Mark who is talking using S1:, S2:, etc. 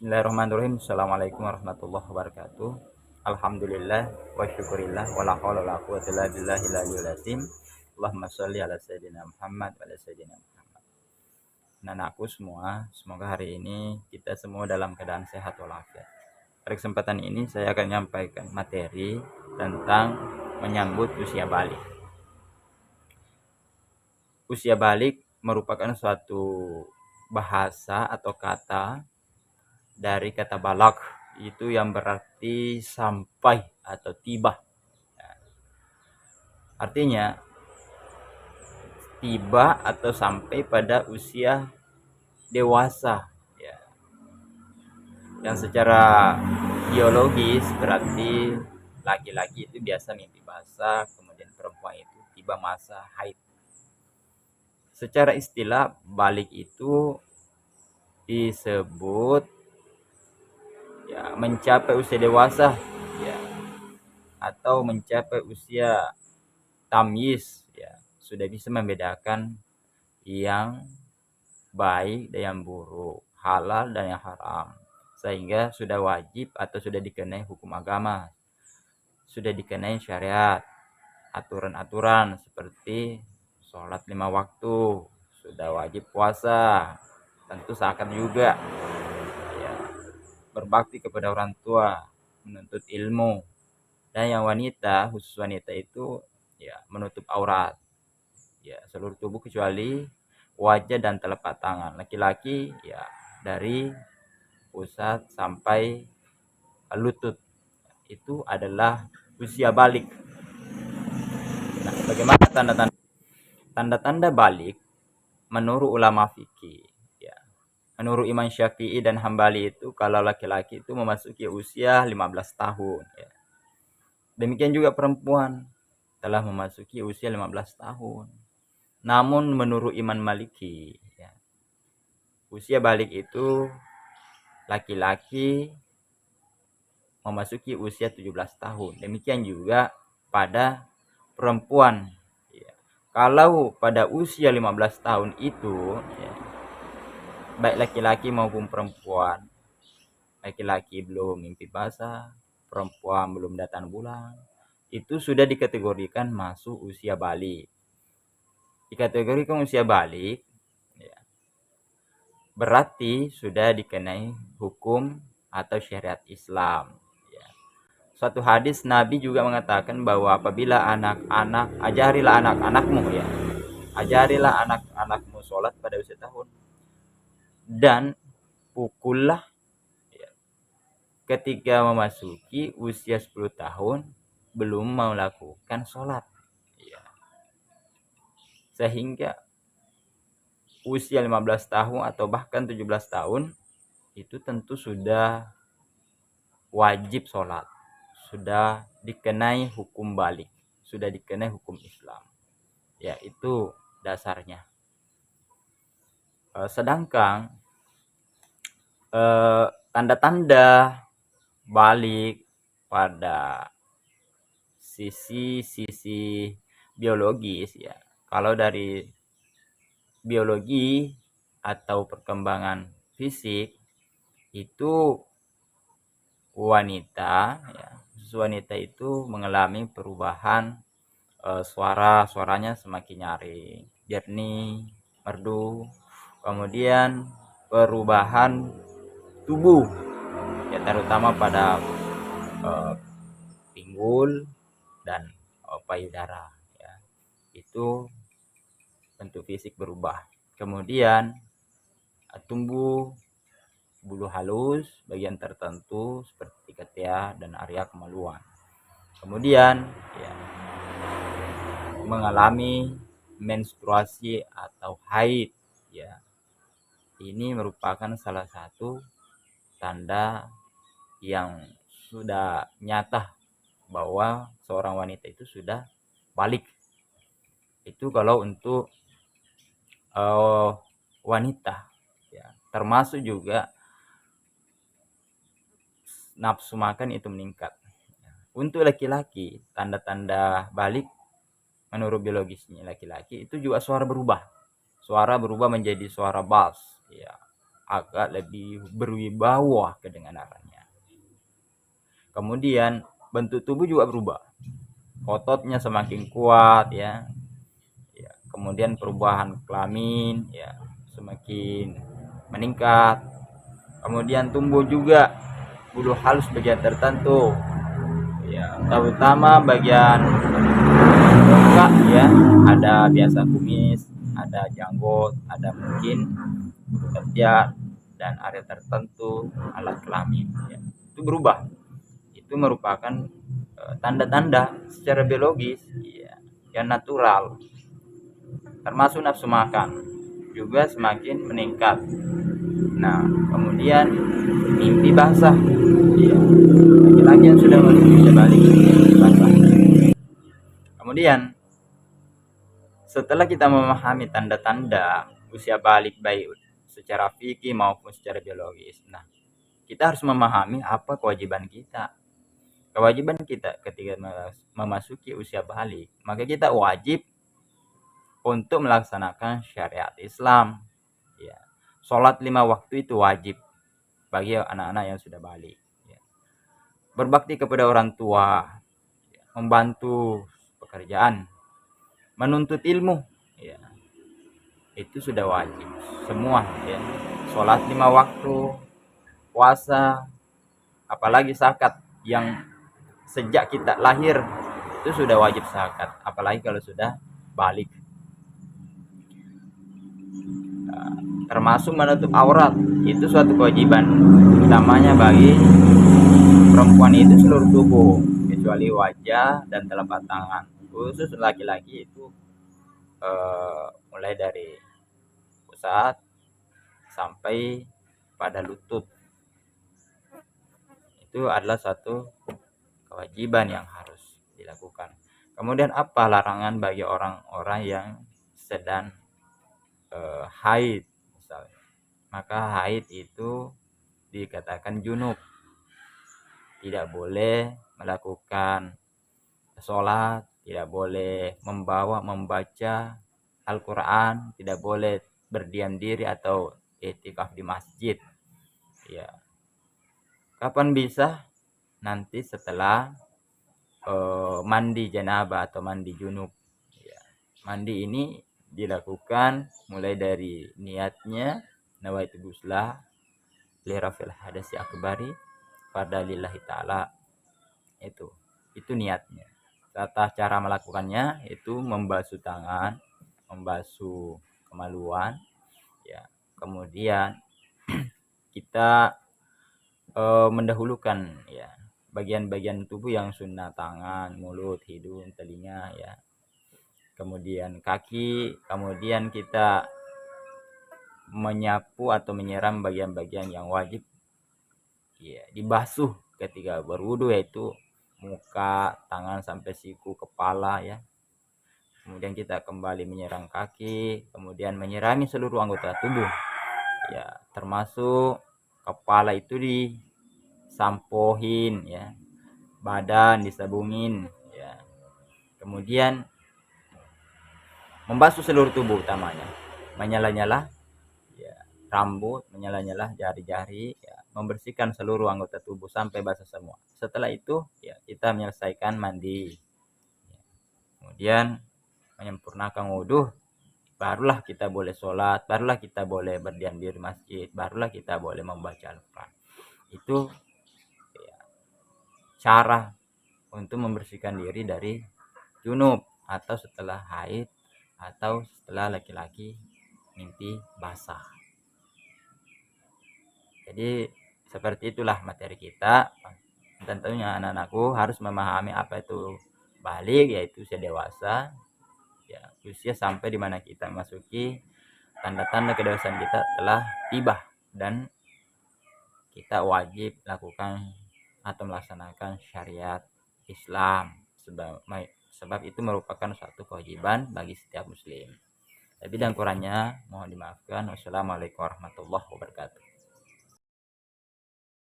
S1: Bismillahirrahmanirrahim. Assalamualaikum warahmatullahi wabarakatuh. Alhamdulillah wa syukurillah wa la haula wa la quwwata illa billahil aliyyil azim. Allahumma shalli ala sayyidina Muhammad wa ala sayyidina Muhammad. Anak-anakku semua, semoga hari ini kita semua dalam keadaan sehat walafiat. Pada kesempatan ini saya akan menyampaikan materi tentang menyambut usia balik. Usia balik merupakan suatu bahasa atau kata dari kata balak, itu yang berarti sampai atau tiba. Artinya tiba atau sampai pada usia dewasa ya. Yang secara biologis berarti laki-laki itu biasa mimpi basah, kemudian perempuan itu tiba masa haid. Secara istilah balik itu disebut ya mencapai usia dewasa ya, atau mencapai usia tamyiz ya, sudah bisa membedakan yang baik dan yang buruk, halal dan yang haram, sehingga sudah wajib atau sudah dikenai hukum agama, sudah dikenai syariat, aturan-aturan seperti sholat 5 waktu, sudah wajib puasa, tentu zakat juga ya, berbakti kepada orang tua, menuntut ilmu. Dan yang wanita, khusus wanita itu ya menutup aurat ya seluruh tubuh kecuali wajah dan telapak tangan. Laki-laki ya dari pusat sampai lutut. Itu adalah usia balik. Nah, bagaimana tanda-tanda balik menurut ulama fikih ya. Menurut Imam Syafi'i dan Hambali itu kalau laki-laki itu memasuki usia 15 tahun ya. Demikian juga perempuan telah memasuki usia 15 tahun. Namun menurut Imam Maliki ya, usia balik itu laki-laki memasuki usia 17 tahun. Demikian juga pada perempuan ya. Kalau pada usia 15 tahun itu ya, baik laki-laki maupun perempuan, laki-laki belum mimpi basah, perempuan belum datang bulan, itu sudah dikategorikan masuk usia balik. Dikategorikan usia balik ya, berarti sudah dikenai hukum atau syariat Islam ya. Suatu hadis Nabi juga mengatakan bahwa apabila anak-anak, ajarilah anak-anakmu ya, ajarilah anak-anakmu sholat pada usia tahun, dan pukullah ya, ketika memasuki usia 10 tahun belum melakukan sholat ya. Sehingga usia 15 tahun atau bahkan 17 tahun itu tentu sudah wajib sholat, sudah dikenai hukum balik, sudah dikenai hukum Islam ya, itu dasarnya. Sedangkan tanda-tanda balik pada sisi biologis ya, kalau dari biologi atau perkembangan fisik itu wanita itu mengalami perubahan suaranya semakin nyaring, jernih, merdu. Kemudian perubahan tubuh ya, terutama pada pinggul dan payudara ya, itu bentuk fisik berubah. Kemudian tumbuh bulu halus bagian tertentu seperti ketiak dan area kemaluan. Kemudian ya, mengalami menstruasi atau haid ya. Ini merupakan salah satu tanda yang sudah nyata bahwa seorang wanita itu sudah balik. Itu kalau untuk wanita ya. Termasuk juga nafsu makan itu meningkat. Untuk laki-laki, tanda-tanda balik menurut biologisnya laki-laki itu juga suara berubah menjadi suara bass ya, agak lebih berwibawa kedengarannya. Kemudian bentuk tubuh juga berubah, ototnya semakin kuat ya. Kemudian perubahan kelamin ya semakin meningkat. Kemudian tumbuh juga bulu halus bagian tertentu ya, terutama bagian muka ya, ada biasa kumis, ada janggut, ada mungkin ketiak dan area tertentu alat kelamin ya. Itu berubah, itu merupakan tanda-tanda secara biologis ya, yang natural. Termasuk nafsu makan juga semakin meningkat. Nah, kemudian mimpi basah ya, laki-laki yang sudah masuk usia balik mimpi basah. Kemudian setelah kita memahami tanda-tanda usia balik baik secara fikih maupun secara biologis, nah kita harus memahami apa kewajiban kita. Kewajiban kita ketika memasuki usia balik, maka kita wajib untuk melaksanakan syariat Islam ya. Sholat 5 waktu itu wajib bagi anak-anak yang sudah balik ya. Berbakti kepada orang tua ya. Membantu pekerjaan, menuntut ilmu ya, itu sudah wajib semua ya. Sholat 5 waktu, puasa, apalagi zakat yang sejak kita lahir itu sudah wajib zakat, apalagi kalau sudah balik. Termasuk menutup aurat, itu suatu kewajiban utamanya bagi perempuan itu seluruh tubuh kecuali wajah dan telapak tangan. Khusus laki-laki itu mulai dari pusat sampai pada lutut, itu adalah satu kewajiban yang harus dilakukan. Kemudian apa larangan bagi orang-orang yang sedang haid misalnya? Maka haid itu dikatakan junub, tidak boleh melakukan sholat, tidak boleh membaca Al-Quran, tidak boleh berdiam diri atau i'tikaf di masjid ya. Kapan bisa? Nanti setelah mandi janabah atau mandi junub ya. Mandi ini dilakukan mulai dari niatnya nawaitu ghuslah li rafil hadasi akbari pada lillahi ta'ala, itu niatnya. Tata cara melakukannya itu membasuh tangan, membasuh kemaluan ya. Kemudian kita mendahulukan ya bagian-bagian tubuh yang sunnah, tangan, mulut, hidung, telinga ya. Kemudian kaki, kemudian kita menyapu atau menyiram bagian-bagian yang wajib ya dibasuh ketika berwudu, yaitu muka, tangan sampai siku, kepala ya. Kemudian kita kembali menyiram kaki, kemudian menyirami seluruh anggota tubuh ya, termasuk kepala itu disampohin ya, badan disabungin ya. Kemudian membasuh seluruh tubuh utamanya, menyala-nyala ya rambut, menyala-nyala jari-jari ya, membersihkan seluruh anggota tubuh sampai basah semua. Setelah itu ya kita menyelesaikan mandi ya. Kemudian menyempurnakan wudu, barulah kita boleh sholat, barulah kita boleh berdiam diri di masjid, barulah kita boleh membaca Al-Quran. Itu ya, cara untuk membersihkan diri dari junub atau setelah haid atau setelah laki-laki mimpi basah. Jadi seperti itulah materi kita. Tentunya anak-anakku harus memahami apa itu balik, yaitu usia dewasa ya, usia sampai di mana kita masuki tanda-tanda kedewasaan kita telah tiba dan kita wajib lakukan atau melaksanakan syariat Islam, sebab itu merupakan suatu kewajiban bagi setiap muslim. Lebih dan kurangnya mohon dimaafkan. Wassalamualaikum warahmatullahi wabarakatuh.